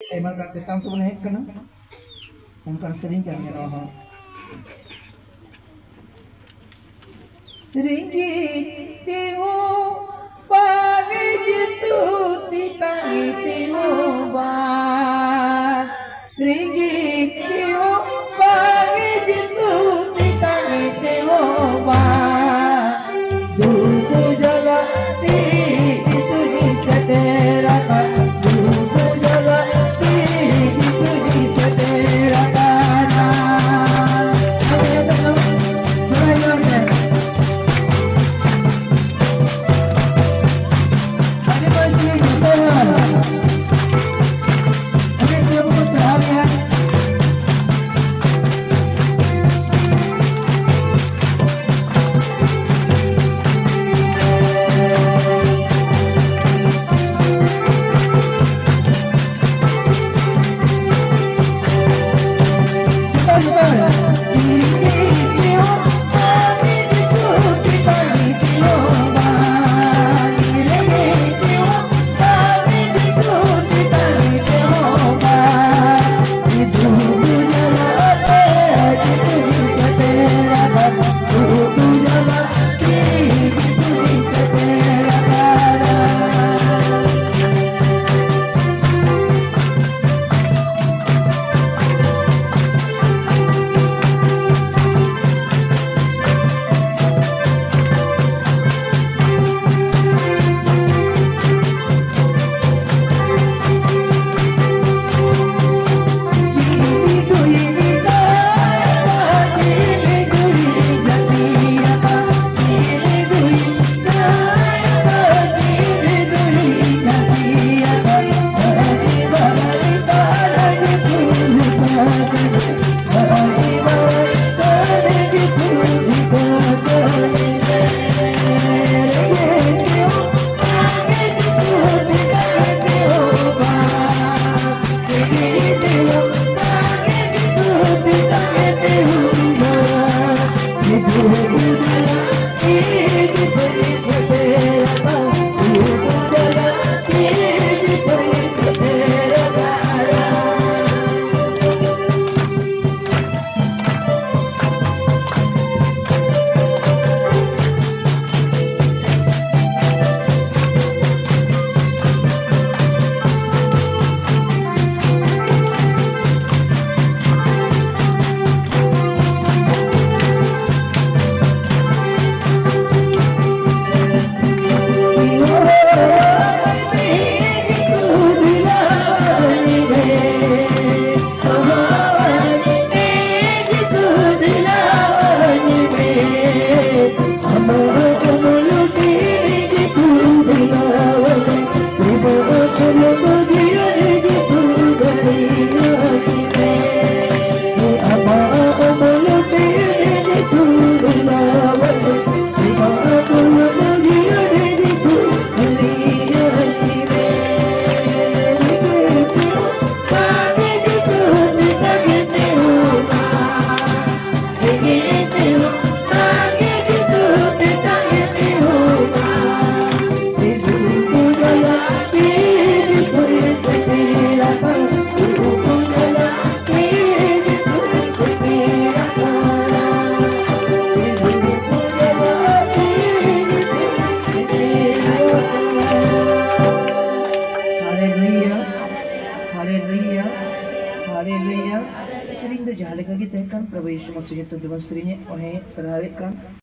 Emang kan tetang tu naik kena. Mungkin sering kan ya Allah. Ringgit tiho pagi jisu titangi tiho ba. Ringgit tiho pagi jisu titangi tiho ba. Duku jala ti jisu di sederakan. Duku jala ti jisu di sederakan. Ada yang tahu? Jangan jangan. Ada masih kita. Ada yang mau terhari. Sering tu jalan lagi kan Prabu Yesus Masihi tu Tuhan seringnya oleh serahkan